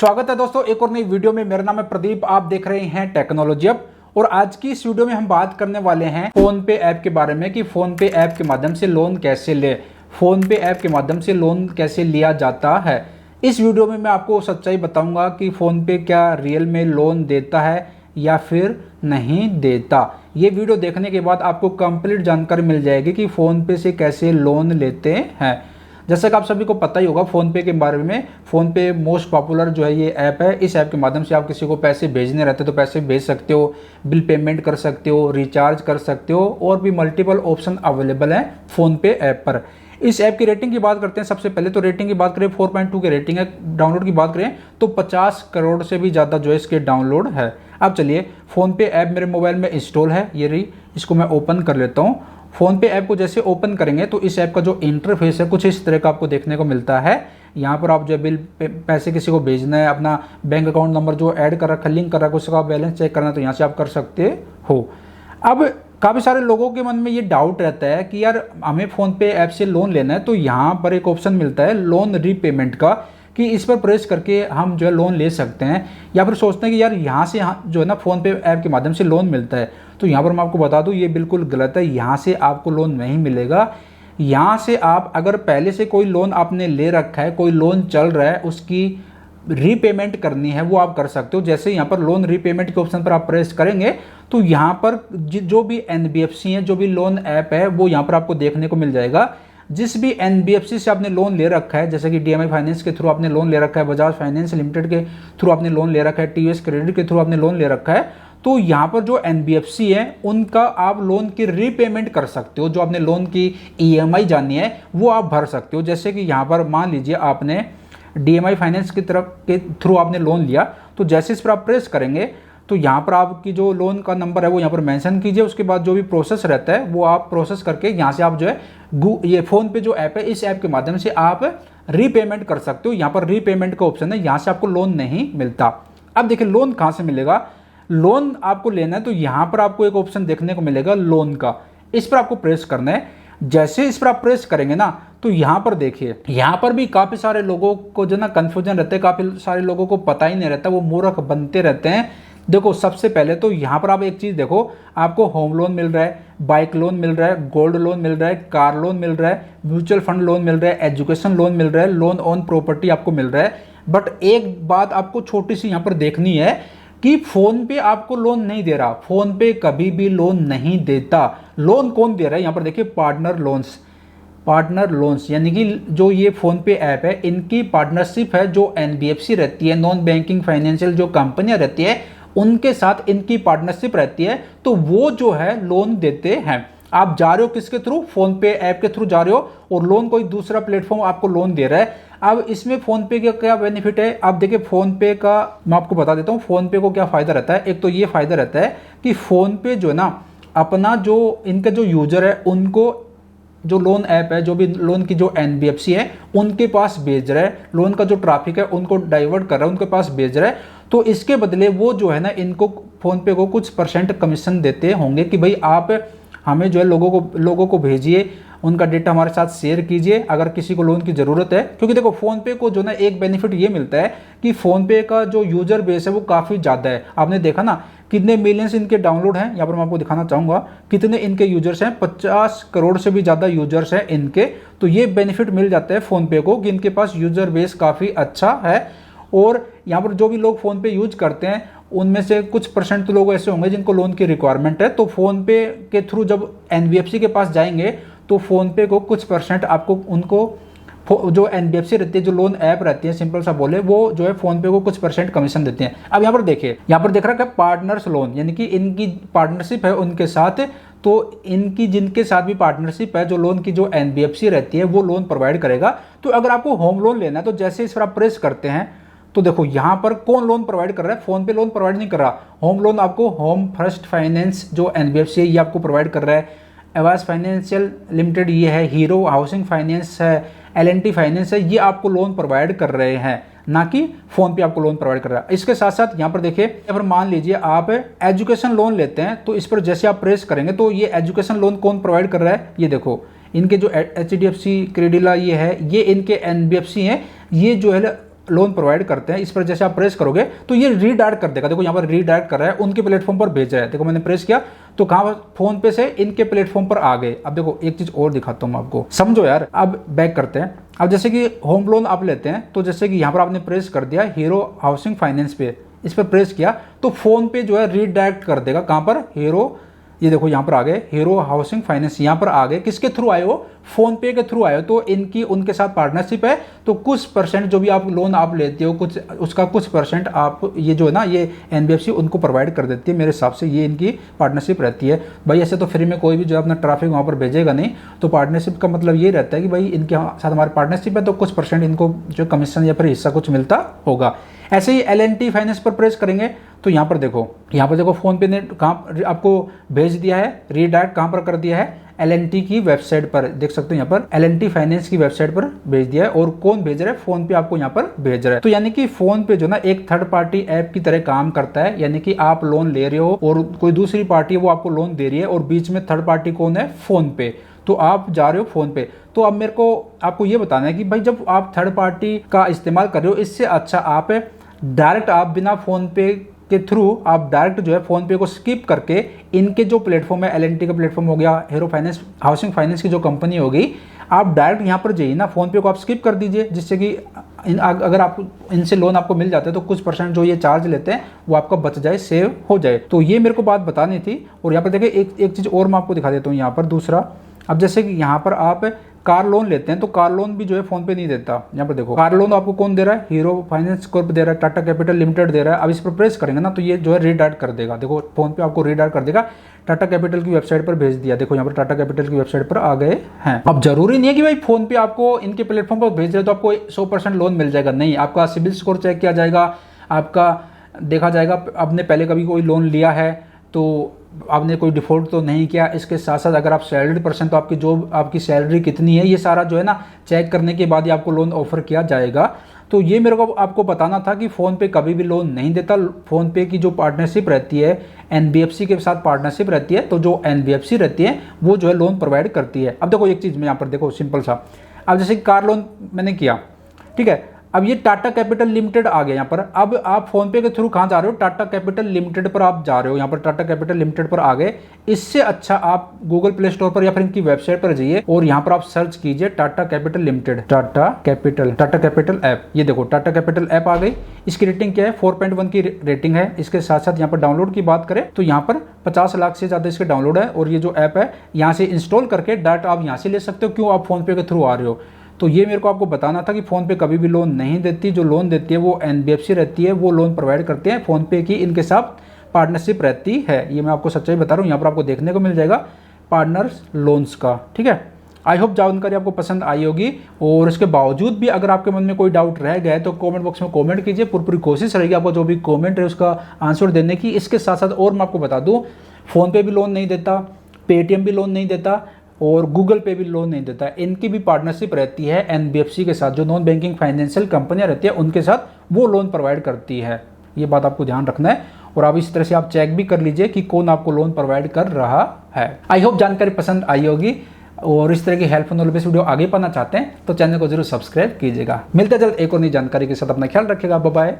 स्वागत है दोस्तों एक और नई वीडियो में। मेरा नाम है प्रदीप, आप देख रहे हैं टेक्नोलॉजी अप। और आज की इस वीडियो में हम बात करने वाले हैं फोन पे ऐप के बारे में कि फोन पे ऐप के माध्यम से लोन कैसे ले, फोन पे ऐप के माध्यम से लोन कैसे लिया जाता है। इस वीडियो में मैं आपको सच्चाई बताऊंगा कि फोन पे क्या रियल में लोन देता है या फिर नहीं देता। ये वीडियो देखने के बाद आपको कंप्लीट जानकारी मिल जाएगी कि फोन पे से कैसे लोन लेते हैं। जैसा कि आप सभी को पता ही होगा फोन पे के बारे में, फोन पे मोस्ट पॉपुलर जो है ये ऐप है। इस ऐप के माध्यम से आप किसी को पैसे भेजने रहते तो पैसे भेज सकते हो, बिल पेमेंट कर सकते हो, रिचार्ज कर सकते हो और भी मल्टीपल ऑप्शन अवेलेबल है फोन पे ऐप पर। इस ऐप की रेटिंग की बात करते हैं। सबसे पहले तो रेटिंग की बात करें 4.2 की रेटिंग है। डाउनलोड की बात करें तो 50 करोड़ से भी ज़्यादा जो है इसके डाउनलोड है। अब चलिए फोन पे ऐप मेरे मोबाइल में इंस्टॉल है, ये रही, इसको मैं ओपन कर लेता हूँ। फोन पे ऐप को जैसे ओपन करेंगे तो इस ऐप का जो इंटरफेस है कुछ इस तरह का आपको देखने को मिलता है। यहाँ पर आप जो बिल पैसे किसी को भेजना है, अपना बैंक अकाउंट नंबर जो ऐड कर रखा है, लिंक कर रखा है, उसका बैलेंस चेक करना है तो यहाँ से आप कर सकते हो। अब काफ़ी सारे लोगों के मन में ये डाउट रहता है कि यार हमें फ़ोन पे ऐप से लोन लेना है तो यहाँ पर एक ऑप्शन मिलता है लोन रीपेमेंट का, कि इस पर प्रेस करके हम जो है लोन ले सकते हैं। या फिर सोचते हैं कि यार यहाँ से जो है ना फ़ोन पे ऐप के माध्यम से लोन मिलता है, तो यहाँ पर मैं आपको बता दूँ ये बिल्कुल गलत है। यहाँ से आपको लोन नहीं मिलेगा। यहाँ से आप अगर पहले से कोई लोन आपने ले रखा है, कोई लोन चल रहा है, उसकी रीपेमेंट करनी है वो आप कर सकते हो। जैसे यहाँ पर लोन रीपेमेंट के ऑप्शन पर आप प्रेस करेंगे तो यहाँ पर जो भी एनबीएफसी है, जो भी लोन ऐप है वो यहाँ पर आपको देखने को मिल जाएगा। जिस भी एनबीएफसी से आपने लोन ले रखा है, जैसे कि डीएमआई फाइनेंस के थ्रू आपने लोन ले रखा है, बजाज फाइनेंस लिमिटेड के थ्रू आपने लोन ले रखा है, टीवीएस क्रेडिट के थ्रू आपने लोन ले रखा है, तो यहाँ पर जो एनबीएफसी है उनका आप लोन की रीपेमेंट कर सकते हो। जो आपने लोन की ईएमआई जानी है वो आप भर सकते हो। जैसे कि यहाँ पर मान लीजिए आपने डीएमआई फाइनेंस की तरफ के थ्रू आपने लोन लिया, तो जैसे इस पर आप प्रेस करेंगे तो यहाँ पर आपकी जो लोन का नंबर है वो यहाँ पर मेंशन कीजिए। उसके बाद जो भी प्रोसेस रहता है वो आप प्रोसेस करके यहाँ से आप जो है ये फ़ोन पे जो ऐप है, इस ऐप के माध्यम से आप रीपेमेंट कर सकते हो। यहाँ पर रीपेमेंट का ऑप्शन है, यहाँ से आपको लोन नहीं मिलता। अब देखिए लोन कहाँ से मिलेगा। लोन आपको लेना है तो यहाँ पर आपको एक ऑप्शन देखने को मिलेगा लोन का, इस पर आपको प्रेस करना है। जैसे इस पर आप प्रेस करेंगे ना तो यहाँ पर देखिए, यहाँ पर भी काफ़ी सारे लोगों को जो ना कन्फ्यूजन रहता है, काफ़ी सारे लोगों को पता ही नहीं रहता, वो मूर्ख बनते रहते हैं। देखो सबसे पहले तो यहाँ पर आप एक चीज़ देखो, आपको होम लोन मिल रहा है, बाइक लोन मिल रहा है, गोल्ड लोन मिल रहा है, कार लोन मिल रहा है, म्यूचुअल फंड लोन मिल रहा है, एजुकेशन लोन मिल रहा है, लोन ऑन प्रॉपर्टी आपको मिल रहा है। बट एक बात आपको छोटी सी यहाँ पर देखनी है कि फ़ोन पे आपको लोन नहीं दे रहा। फ़ोन पे कभी भी लोन नहीं देता। लोन कौन दे रहा है, यहाँ पर देखिए पार्टनर लोन्स, पार्टनर लोन्स यानी कि जो ये फ़ोन पे ऐप है इनकी पार्टनरशिप है। जो एनबीएफसी रहती है, नॉन बैंकिंग फाइनेंशियल जो कंपनियां रहती है उनके साथ इनकी पार्टनरशिप रहती है, तो वो जो है लोन देते हैं। आप जा रहे हो किसके थ्रू, फोन पे ऐप के थ्रू जा रहे हो और लोन कोई दूसरा प्लेटफॉर्म आपको लोन दे रहा है। अब इसमें फोन पे का क्या बेनिफिट है, आप देखिए फोन पे का मैं आपको बता देता हूँ फोन पे को क्या फायदा रहता है। एक तो ये फायदा रहता है कि फोन पे जो है ना अपना जो इनका जो यूजर है उनको जो लोन ऐप है, जो भी लोन की जो एनबीएफसी है उनके पास भेज रहा है, लोन का जो ट्रैफिक है उनको डाइवर्ट कर रहा है, उनके पास भेज रहा है। तो इसके बदले वो जो है ना इनको फोन पे को कुछ परसेंट कमीशन देते होंगे कि भाई आप हमें जो है लोगों को भेजिए, उनका डेटा हमारे साथ शेयर कीजिए अगर किसी को लोन की ज़रूरत है। क्योंकि देखो फ़ोन पे को जो ना एक बेनिफिट ये मिलता है कि फ़ोन पे का जो यूज़र बेस है वो काफ़ी ज़्यादा है। आपने देखा ना कितने मिलियंस इनके डाउनलोड हैं, यहाँ पर मैं आपको दिखाना चाहूँगा कितने इनके यूजर्स हैं, 50 करोड़ से भी ज़्यादा यूजर्स हैं इनके। तो ये बेनिफिट मिल जाता है फ़ोन पे को कि इनके पास यूज़र बेस काफ़ी अच्छा है। और यहाँ पर जो भी लोग फ़ोन पे यूज करते हैं उनमें से कुछ परसेंट तो लोग ऐसे होंगे जिनको लोन की रिक्वायरमेंट है। तो फ़ोन पे के थ्रू जब एनबीएफसी के पास जाएंगे तो फ़ोन पे को कुछ परसेंट आपको उनको जो एनबीएफसी रहती है, जो लोन ऐप रहती है, सिंपल सा बोले वो जो है फ़ोन पे को कुछ परसेंट कमीशन देते हैं। अब यहाँ पर देखिए, यहाँ पर देख रहा है पार्टनर्स लोन यानी कि इनकी पार्टनरशिप है उनके साथ। तो इनकी जिनके साथ भी पार्टनरशिप है, जो लोन की जो एनबीएफसी रहती है वो लोन प्रोवाइड करेगा। तो अगर आपको होम लोन लेना है तो जैसे इस पर आप प्रेस करते हैं तो देखो यहाँ पर कौन लोन प्रोवाइड कर रहा है, फोन पे लोन प्रोवाइड नहीं कर रहा। होम लोन आपको होम फर्स्ट फाइनेंस जो एनबीएफसी है ये आपको प्रोवाइड कर रहा है, एवास फाइनेंशियल लिमिटेड ये है, हीरो हाउसिंग फाइनेंस है, एलएनटी फाइनेंस है, ये आपको लोन प्रोवाइड कर रहे हैं, ना कि फोन पे आपको लोन प्रोवाइड कर रहा है। इसके साथ साथ यहाँ पर देखिए, अगर मान लीजिए आप एजुकेशन लोन लेते हैं तो इस पर जैसे आप प्रेस करेंगे तो ये एजुकेशन लोन कौन प्रोवाइड कर रहा है, ये देखो इनके जो एचडीएफसी क्रेडिला ये है, ये इनके एनबीएफसी हैं, ये जो है लोन प्रोवाइड करते हैं, इस पर जैसे आप प्रेस करोगे तो ये रीडायरेक्ट कर देगा। देखो यहाँ पर रीडायरेक्ट कर रहा है, उनके प्लेटफॉर्म पर भेज रहा है। देखो मैंने प्रेस किया तो कहाँ फोन पे से इनके प्लेटफॉर्म पर आ गए। अब देखो एक चीज और दिखाता हूँ आपको, समझो यार। अब बैक करते हैं। अब जैसे कि होम लोन आप लेते हैं तो जैसे कि यहाँ पर आपने प्रेस कर दिया हीरो हाउसिंग फाइनेंस पे, इस पर प्रेस किया तो फोन पे जो है रीडायरेक्ट कर देगा। कहाँ पर? हीरो, ये देखो यहाँ पर आ गए हीरो हाउसिंग फाइनेंस, यहाँ पर आ गए। किसके थ्रू आए हो? फोन पे के थ्रू आए हो। तो इनकी उनके साथ पार्टनरशिप है, तो कुछ परसेंट जो भी आप लोन आप लेते हो, कुछ उसका कुछ परसेंट आप ये जो है ना ये एनबीएफसी उनको प्रोवाइड कर देती है। मेरे हिसाब से ये इनकी पार्टनरशिप रहती है भाई। ऐसे तो फ्री में कोई भी जो अपना ट्रैफिक वहाँ पर भेजेगा नहीं, तो पार्टनरशिप का मतलब ये रहता है कि भाई इनके साथ हमारी पार्टनरशिप है तो कुछ परसेंट इनको जो कमीशन या फिर हिस्सा कुछ मिलता होगा। ऐसे ही एल&टी फाइनेंस पर प्रेस करेंगे तो यहाँ पर देखो फोन पे ने कहाँ आपको भेज दिया है, रीडायरेक्ट कहाँ पर कर दिया है? एल&टी की वेबसाइट पर, देख सकते हो यहाँ पर एल&टी फाइनेंस की वेबसाइट पर भेज दिया है। और कौन भेज रहा है? फोन पे आपको यहाँ पर भेज रहा है। तो यानी कि फोन पे जो ना एक थर्ड पार्टी ऐप की तरह काम करता है। यानी कि आप लोन ले रहे हो और कोई दूसरी पार्टी वो आपको लोन दे रही है, और बीच में थर्ड पार्टी कौन है? फोन पे। तो आप जा रहे हो फोन पे। तो अब मेरे को आपको ये बताना है कि भाई जब आप थर्ड पार्टी का इस्तेमाल कर रहे हो, इससे अच्छा आप डायरेक्ट आप बिना फोन पे के थ्रू आप डायरेक्ट जो है फोन पे को स्किप करके इनके जो प्लेटफॉर्म है, एल&टी का प्लेटफॉर्म हो गया, हीरो फाइनेंस हाउसिंग फाइनेंस की जो कंपनी होगी, आप डायरेक्ट यहाँ पर जाइए ना, फोन पे को आप स्किप कर दीजिए, जिससे कि अगर आप इनसे लोन आपको मिल जाता है तो कुछ परसेंट जो ये चार्ज लेते हैं वो आपका बच जाए, सेव हो जाए। तो ये मेरे को बात बतानी थी। और यहाँ पर देखिए एक चीज़ और मैं आपको दिखा देता हूँ यहाँ पर दूसरा। अब जैसे कि यहाँ पर आप कार लोन लेते हैं तो कार लोन भी जो है फोन पे नहीं देता। यहाँ पर देखो कार लोन आपको कौन दे रहा है? हीरो फाइनेंस कॉर्प दे रहा है, टाटा कैपिटल लिमिटेड दे रहा है। अब इस पर प्रेस करेंगे ना तो ये जो है रीडायरेक्ट कर देगा। देखो फोन पे आपको रीडायरेक्ट कर देगा, टाटा कैपिटल की वेबसाइट पर भेज दिया। देखो यहाँ पर टाटा कैपिटल की वेबसाइट पर आ गए हैं। अब जरूरी नहीं है कि भाई फोन पे आपको इनके प्लेटफॉर्म पर भेज रहे तो आपको 100% लोन मिल जाएगा, नहीं। आपका सिबिल स्कोर चेक किया जाएगा, आपका देखा जाएगा आपने पहले कभी कोई लोन लिया है तो आपने कोई डिफॉल्ट तो नहीं किया। इसके साथ साथ अगर आप सैलरीड पर्सन तो आपकी जो आपकी सैलरी कितनी है, ये सारा जो है ना चेक करने के बाद ही आपको लोन ऑफर किया जाएगा। तो ये मेरे को आपको बताना था कि फ़ोन पे कभी भी लोन नहीं देता। फ़ोन पे की जो पार्टनरशिप रहती है एनबीएफसी के साथ पार्टनरशिप रहती है, तो जो एनबीएफसी रहती है वो जो है लोन प्रोवाइड करती है। अब देखो एक चीज़ में यहाँ पर देखो सिंपल सा, अब जैसे कार लोन मैंने किया, ठीक है, अब ये टाटा कैपिटल लिमिटेड आ गया यहाँ पर। अब आप फोन पे के थ्रू कहाँ जा रहे हो? टाटा कैपिटल लिमिटेड पर आप जा रहे हो। यहाँ पर टाटा कैपिटल लिमिटेड पर आ गए। इससे अच्छा आप गूगल प्ले स्टोर पर या फिर इनकी वेबसाइट पर जाइए और यहाँ पर आप सर्च कीजिए Tata capital limited, Tata capital app. ये देखो टाटा कैपिटल ऐप आ गई। इसकी रेटिंग क्या है? 4.1 की रेटिंग है। इसके साथ साथ यहाँ पर डाउनलोड की बात करें तो यहाँ पर 50 लाख से ज़्यादा इसके डाउनलोड है। और ये जो ऐप है यहाँ से इंस्टॉल करके डायरेक्ट आप यहाँ से ले सकते हो। क्यों? आप फोन पे के थ्रू आ रहे हो। तो ये मेरे को आपको बताना था कि फ़ोन पे कभी भी लोन नहीं देती। जो लोन देती है वो एनबीएफसी रहती है, वो लोन प्रोवाइड करते हैं। फ़ोन पे की इनके साथ पार्टनरशिप रहती है। ये मैं आपको सच्चाई बता रहा हूँ। यहाँ पर आपको देखने को मिल जाएगा पार्टनर्स लोन्स का, ठीक है। आई होप जानकारी आपको पसंद आई होगी। और इसके बावजूद भी अगर आपके मन में कोई डाउट रह गया है तो कमेंट बॉक्स में कमेंट कीजिए। पूरी कोशिश रहेगी आपको जो भी कमेंट है उसका आंसर देने की। इसके साथ साथ और मैं आपको बता दूँ, फ़ोन पे भी लोन नहीं देता, पेटीएम भी लोन नहीं देता और गूगल पे भी लोन नहीं देता है। इनकी भी पार्टनरशिप रहती है एनबीएफसी के साथ, जो नॉन बैंकिंग फाइनेंशियल कंपनियां रहती है उनके साथ वो लोन प्रोवाइड करती है। ये बात आपको ध्यान रखना है। और आप इस तरह से आप चेक भी कर लीजिए कि कौन आपको लोन प्रोवाइड कर रहा है। आई होप जानकारी पसंद आई होगी। और इस तरह की हेल्पफुल नॉलेज वीडियो आगे पाना चाहते हैं तो चैनल को जरूर सब्सक्राइब कीजिएगा। मिलते जल्द एक और नई जानकारी के साथ। अपना ख्याल रखिएगा। Bye bye.